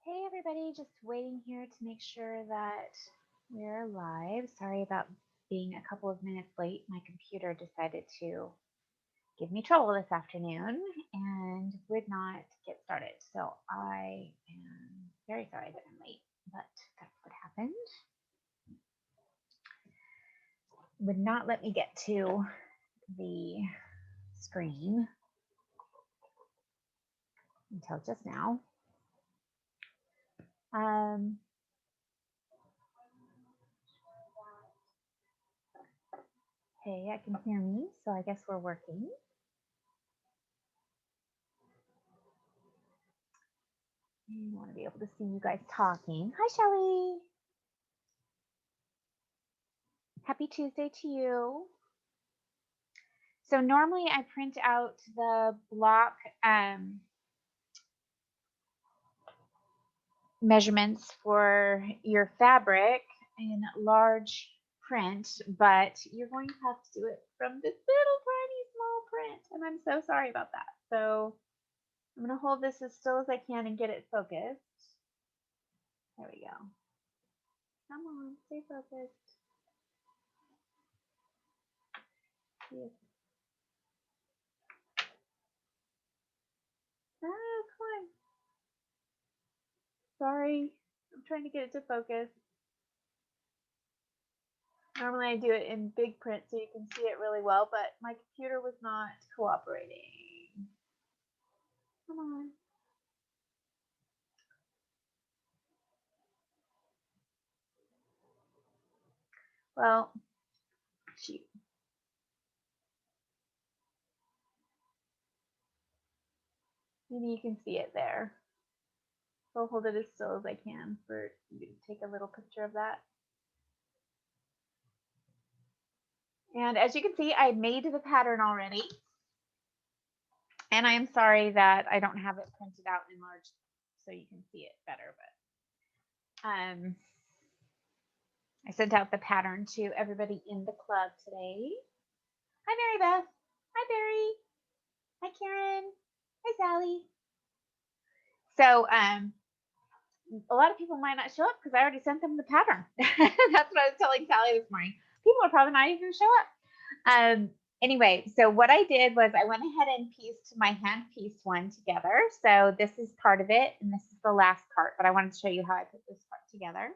Hey everybody, just waiting here to make sure that we're live. Sorry about being a couple of minutes late. My computer decided to give me trouble this afternoon and would not get started. So I am very sorry that I'm late, but that's what happened. Would not let me get to the screen until just now. Hey, I can hear me, so I guess we're working. I want to be able to see you guys talking. Hi, Shelly. Happy Tuesday to you. So normally I print out the block measurements for your fabric in large print, but you're going to have to do it from this little tiny small print, and I'm so sorry about that. So I'm going to hold this as still as I can and get it focused. There we go. Come on, stay focused. Yes. Oh, come on. Sorry, I'm trying to get it to focus. Normally I do it in big print so you can see it really well, but my computer was not cooperating. Come on. Well, shoot. Maybe you can see it there. So I'll hold it as still as I can for you to take a little picture of that. And as you can see, I made the pattern already. And I am sorry that I don't have it printed out in large so you can see it better, but I sent out the pattern to everybody in the club today. Hi, Mary Beth. Hi, Barry. Hi, Karen. Hi, Sally. So a lot of people might not show up because I already sent them the pattern. That's what I was telling Sally this morning. People are probably not even going to show up. Anyway, so what I did was I went ahead and pieced my hand pieced one together. So this is part of it, and this is the last part, but I wanted to show you how I put this part together.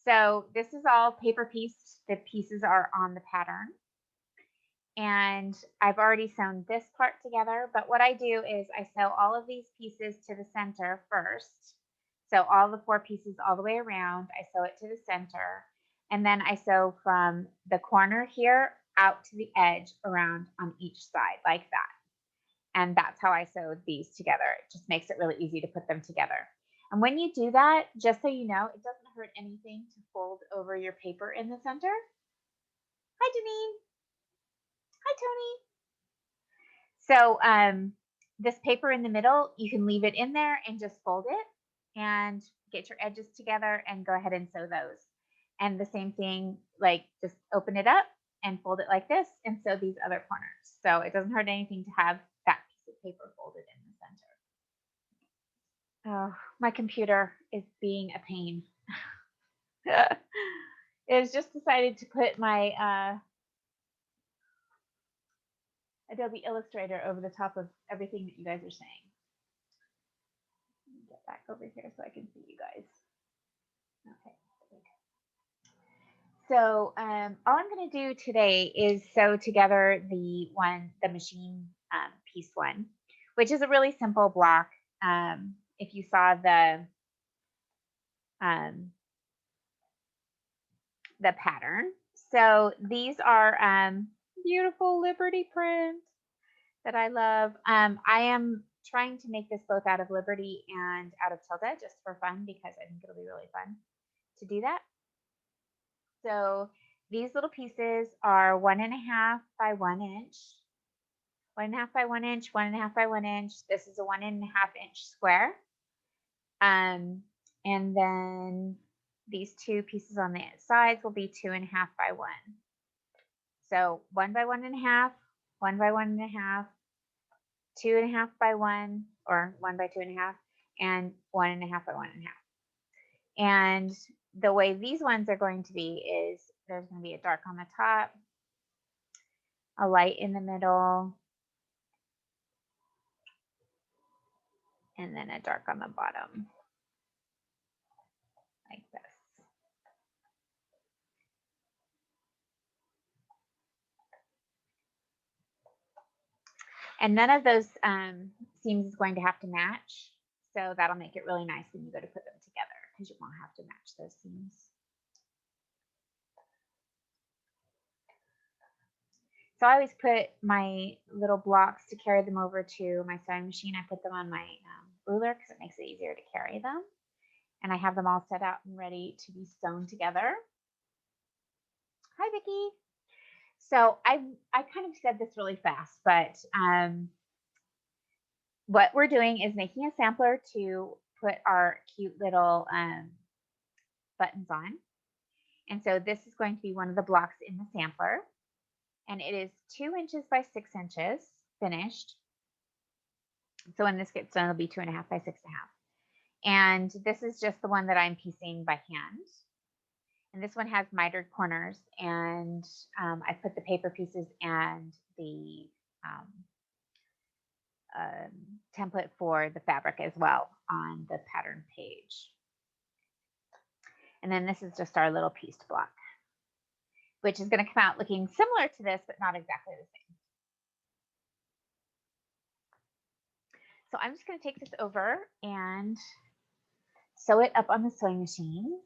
So this is all paper pieced. The pieces are on the pattern. And I've already sewn this part together, but what I do is I sew all of these pieces to the center first. So all the 4 pieces all the way around, I sew it to the center, and then I sew from the corner here out to the edge around on each side like that. And that's how I sewed these together. It just makes it really easy to put them together. And when you do that, just so you know, it doesn't hurt anything to fold over your paper in the center. Hi, Janine. Hi, Tony. So this paper in the middle, you can leave it in there and just fold it and get your edges together and go ahead and sew those. And the same thing, like just open it up and fold it like this and sew these other corners. So it doesn't hurt anything to have that piece of paper folded in the center. Oh, my computer is being a pain. It has just decided to put my Adobe Illustrator over the top of everything that you guys are saying. Get back over here so I can see you guys. Okay. So all I'm going to do today is sew together the machine piece one, which is a really simple block. If you saw the pattern. So these are beautiful Liberty print that I love. I am trying to make this both out of Liberty and out of Tilda just for fun because I think it'll be really fun to do that. So these little pieces are 1.5 by 1 inch, 1.5 by 1 inch, 1.5 by 1 inch. This is a 1.5 inch square. And then these 2 pieces on the sides will be 2.5 by 1. So 1 by 1.5, 1 by 1.5, 2.5 by 1, or 1 by 2.5, and 1.5 by 1.5. And the way these ones are going to be is there's going to be a dark on the top, a light in the middle, and then a dark on the bottom, like this. And none of those seams is going to have to match. So that'll make it really nice when you go to put them together because you won't have to match those seams. So I always put my little blocks to carry them over to my sewing machine. I put them on my ruler because it makes it easier to carry them. And I have them all set out and ready to be sewn together. Hi, Vicki. So I kind of said this really fast, but what we're doing is making a sampler to put our cute little buttons on. And so this is going to be one of the blocks in the sampler. And it is 2 inches by 6 inches finished. So when this gets done, it'll be 2.5 by 6.5. And this is just the one that I'm piecing by hand. And this one has mitered corners, and I put the paper pieces and the template for the fabric as well on the pattern page. And then this is just our little pieced block, which is going to come out looking similar to this, but not exactly the same. So I'm just going to take this over and sew it up on the sewing machine.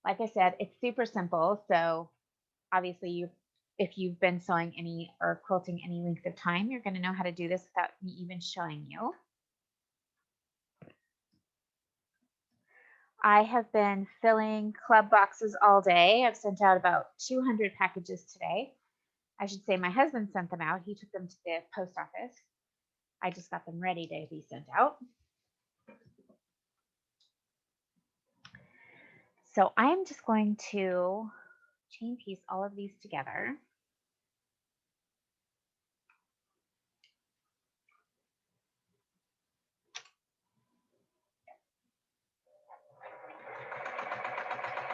Like I said, it's super simple. So obviously if you've been sewing any or quilting any length of time, you're going to know how to do this without me even showing you. I have been filling club boxes all day. I've sent out about 200 packages today. I should say my husband sent them out. He took them to the post office. I just got them ready to be sent out. So I'm just going to chain piece all of these together.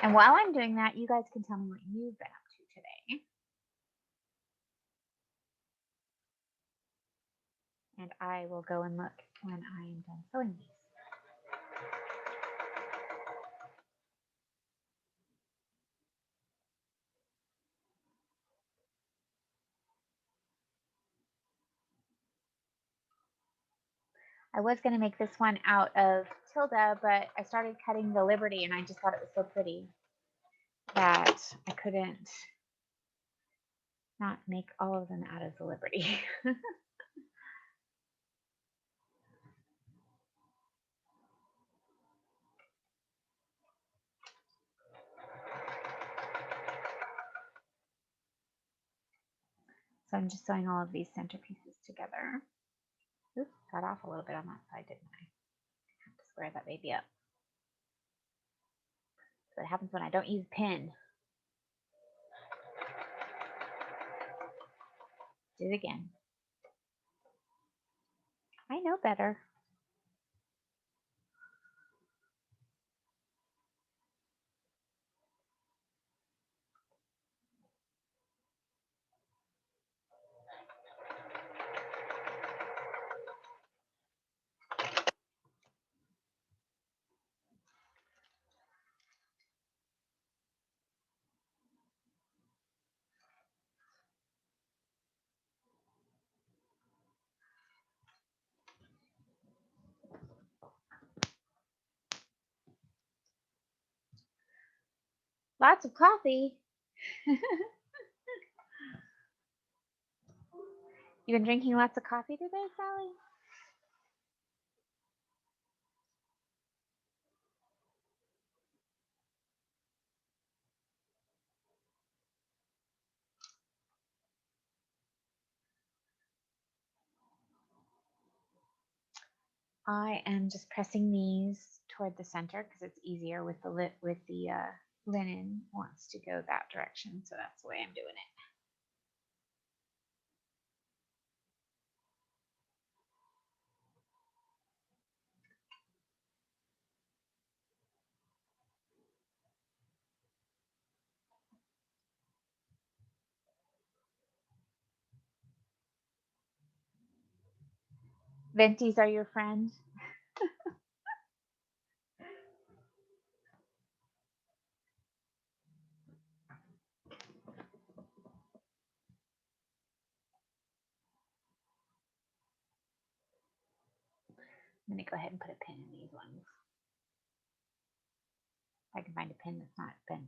And while I'm doing that, you guys can tell me what you've been up to today. And I will go and look when I am done sewing these. I was going to make this one out of Tilda, but I started cutting the Liberty and I just thought it was so pretty that I couldn't not make all of them out of the Liberty. So I'm just sewing all of these center pieces together. Oops, got off a little bit on that side, didn't I? Have to square that baby up. So what happens when I don't use pin. Do it again. I know better. Lots of coffee. You been drinking lots of coffee today, Sally? I am just pressing these toward the center because it's easier with the linen wants to go that direction, so that's the way I'm doing it. Venties are your friend. I'm going to go ahead and put a pin in these ones. If I can find a pin that's not bent.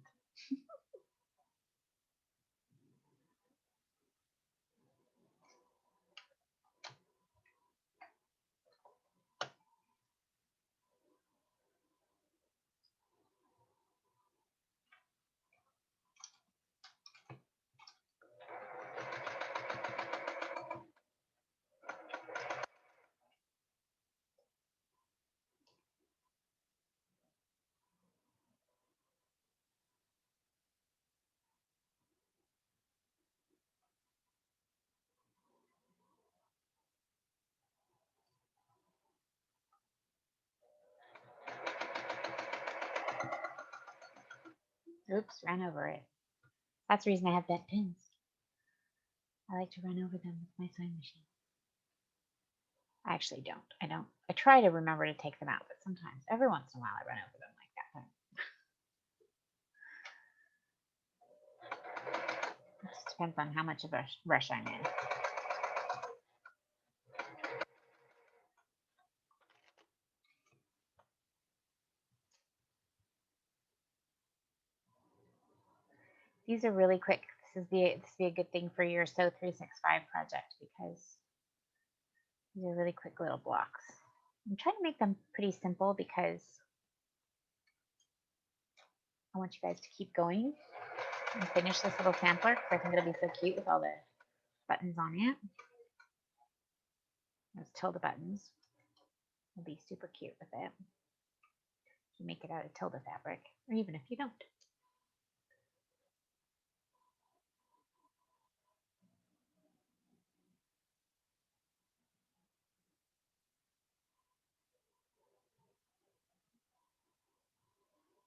Oops, ran over it. That's the reason I have bent pins. I like to run over them with my sewing machine. I actually don't. I try to remember to take them out, but sometimes, every once in a while, I run over them like that. It just depends on how much of a rush I'm in. These are really quick. This would be a good thing for your Sew 365 project because these are really quick little blocks. I'm trying to make them pretty simple because I want you guys to keep going and finish this little sampler because I think it'll be so cute with all the buttons on it. Those tilde buttons will be super cute with it. If you make it out of tilde fabric, or even if you don't.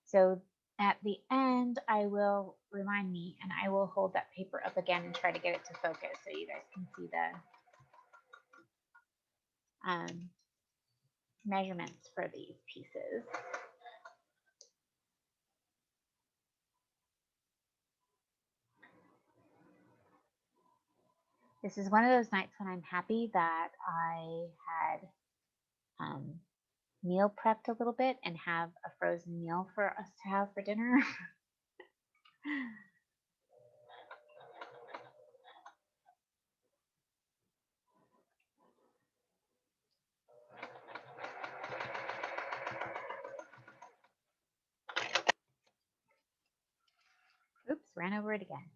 So at the end, I will remind me and I will hold that paper up again and try to get it to focus so you guys can see the measurements for these pieces. This is one of those nights when I'm happy that I had meal prepped a little bit and have a frozen meal for us to have for dinner. Oops, ran over it again.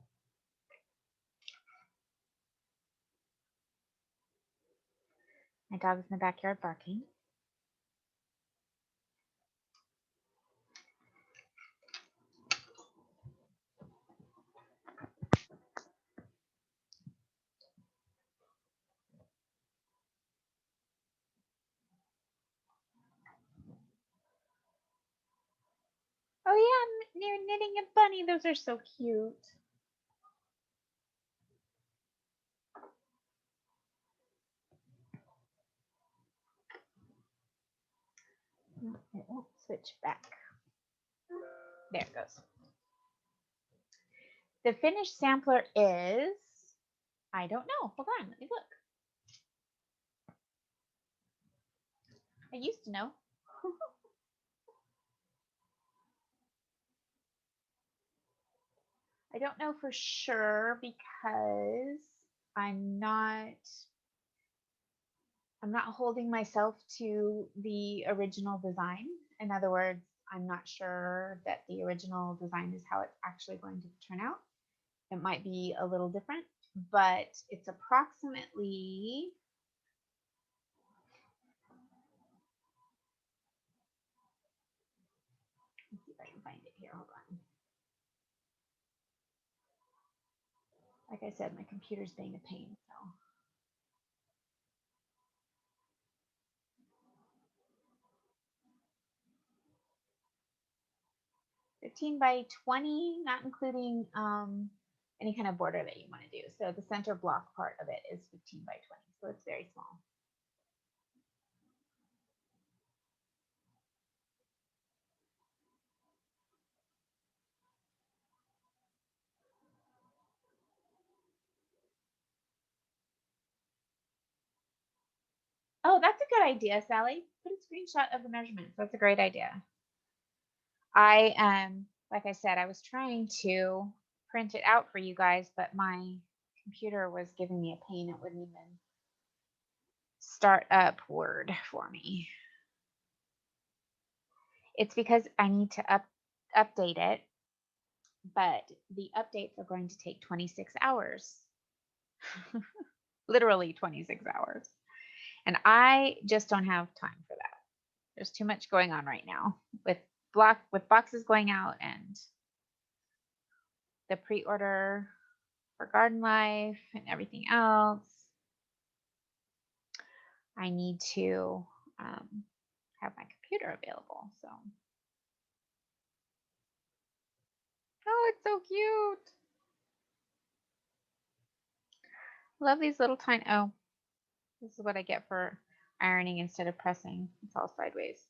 My dog's in the backyard barking. Oh yeah, you're knitting a bunny. Those are so cute. It won't switch back. There it goes. The finished sampler is, I don't know. Hold on, let me look. I used to know. I don't know for sure because I'm not holding myself to the original design. In other words, I'm not sure that the original design is how it's actually going to turn out. It might be a little different, but it's approximately, let's see if I can find it here. Hold on. Like I said, my computer's being a pain, so. 15 by 20, not including any kind of border that you want to do. So the center block part of it is 15 by 20, so it's very small. Oh, that's a good idea, Sally. Put a screenshot of the measurements. That's a great idea. Like I said, I was trying to print it out for you guys, but my computer was giving me a pain. It wouldn't even start up Word for me. It's because I need to update it, but the updates are going to take 26 hours. Literally 26 hours. And I just don't have time for that. There's too much going on right now with boxes going out and the pre-order for Garden Life and everything else. I need to have my computer available. So, oh, it's so cute. Love these little tiny. Oh, this is what I get for ironing instead of pressing. It's all sideways.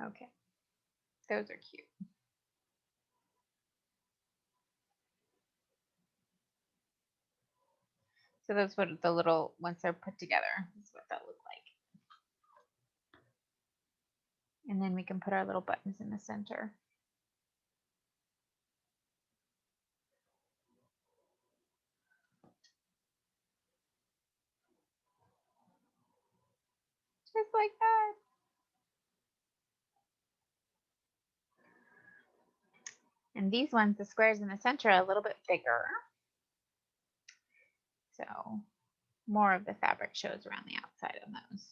Okay, those are cute. So that's what the little, once they're put together, this is what that look like. And then we can put our little buttons in the center. Just like that. And these ones, the squares in the center, are a little bit bigger. So more of the fabric shows around the outside on those.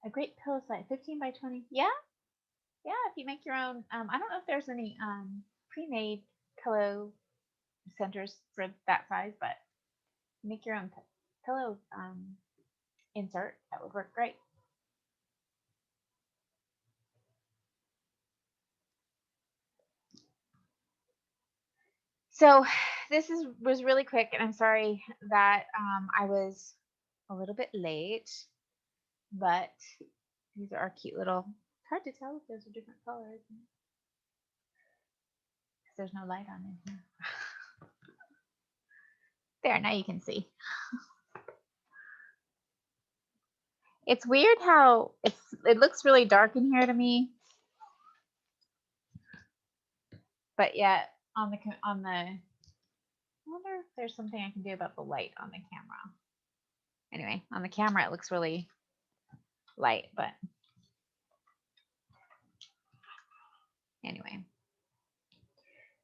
A great pillow size, 15 by 20. Yeah, yeah. If you make your own, I don't know if there's any pre-made pillow centers for that size, but make your own pillow insert. That would work great. So this was really quick, and I'm sorry that I was a little bit late, but these are our cute little. It's hard to tell if those are different colors because there's no light on in here. There, now you can see. It's weird how it looks really dark in here to me, but yet on the I wonder if there's something I can do about the light on the camera. Anyway, on the camera it looks really light, but anyway.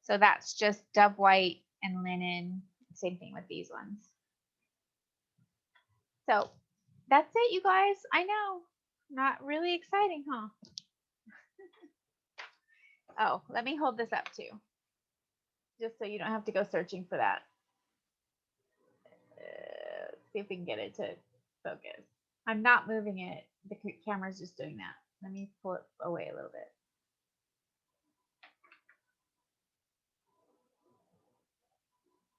So that's just dove white and linen. Same thing with these ones. So that's it, you guys. I know, not really exciting, huh? Oh, let me hold this up too, just so you don't have to go searching for that. Let's see if we can get it to focus. I'm not moving it. The camera's just doing that. Let me pull it away a little bit.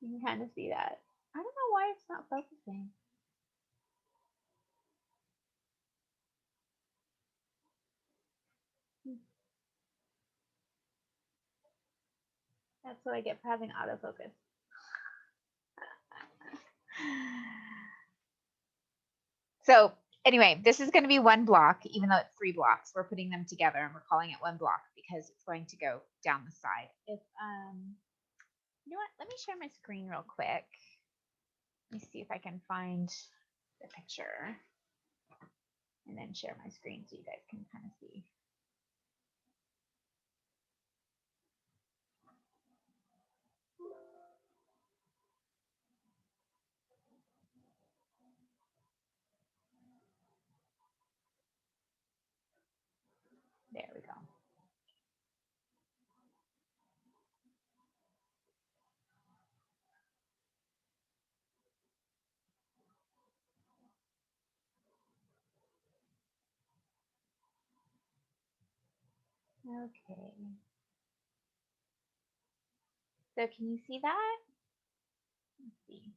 You can kind of see that. I don't know why it's not focusing. That's what I get for having autofocus. So anyway, this is going to be one block, even though it's 3 blocks. We're putting them together and we're calling it one block because it's going to go down the side. If you know what? Let me share my screen real quick. Let me see if I can find the picture and then share my screen so you guys can kind of see. There we go. Okay. So can you see that? Let's see.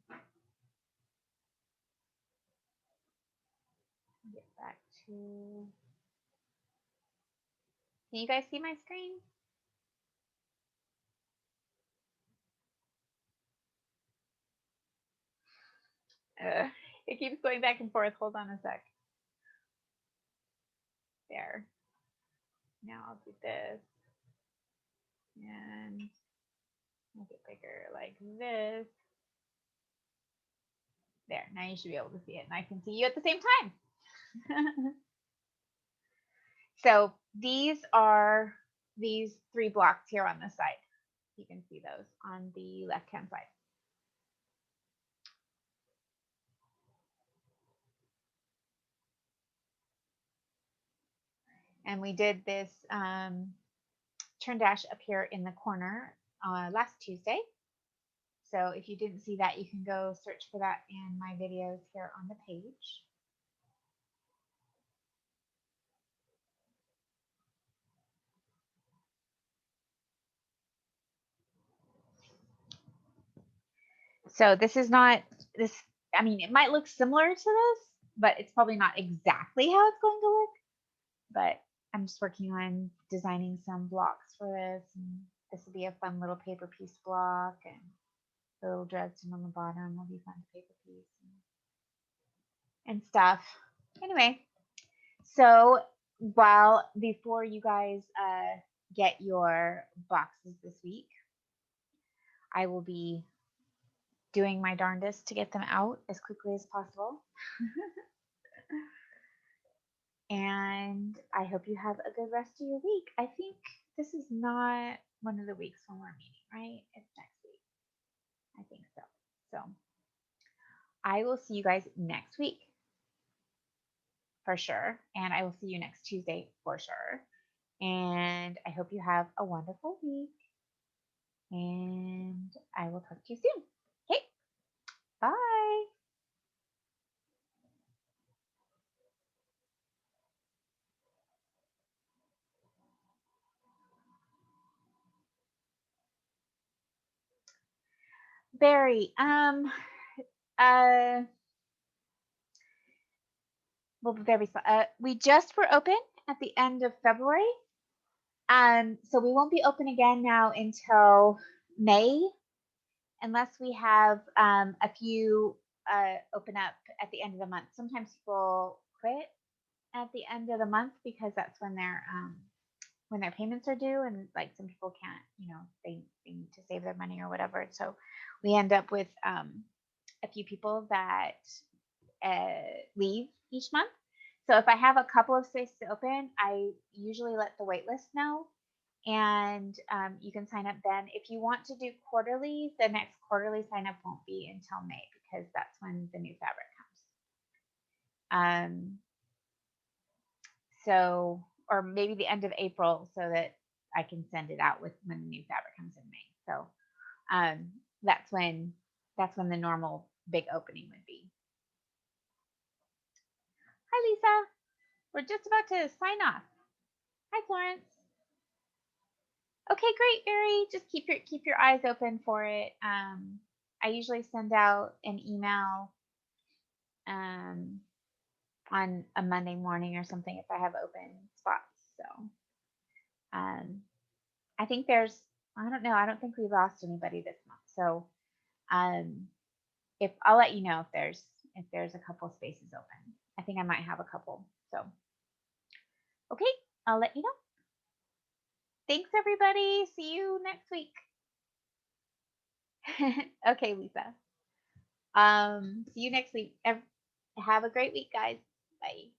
Get back to. Can you guys see my screen? It keeps going back and forth. Hold on a sec. There. Now I'll do this. And make it bigger like this. There. Now you should be able to see it. And I can see you at the same time. So these are these 3 blocks here on this side. You can see those on the left-hand side. And we did this turn dash up here in the corner last Tuesday. So if you didn't see that, you can go search for that in my videos here on the page. So this is not this, I mean, it might look similar to this, but it's probably not exactly how it's going to look. But I'm just working on designing some blocks for this. And this will be a fun little paper piece block, and the little Dresden on the bottom will be fun paper piece and stuff. Anyway, so before you guys get your boxes this week, I will be doing my darndest to get them out as quickly as possible. And I hope you have a good rest of your week. I think this is not one of the weeks when we're meeting, right? It's next week. I think so. So I will see you guys next week for sure. And I will see you next Tuesday for sure. And I hope you have a wonderful week. And I will talk to you soon. Okay. Bye. Barry, well, very, we just were open at the end of February. So we won't be open again now until May, unless we have a few open up at the end of the month. Sometimes people quit at the end of the month because that's when their payments are due, and like some people can't, they need to save their money or whatever. So we end up with a few people that leave each month. So if I have a couple of spaces open, I usually let the wait list know, and you can sign up then. If you want to do quarterly, the next quarterly sign up won't be until May, because that's when the new fabric comes. So, or maybe the end of April, so that I can send it out with when the new fabric comes in May. So that's when the normal big opening would be. Hi, Lisa. We're just about to sign off. Hi, Florence. Okay, great, Barry. Just keep your eyes open for it. I usually send out an email on a Monday morning or something if I have open spots. So I think I don't know. I don't think we lost anybody this month. So if I'll let you know if there's a couple spaces open. I think I might have a couple. So okay, I'll let you know. Thanks, everybody. See you next week. Okay, Lisa. See you next week. Have a great week, guys. Bye.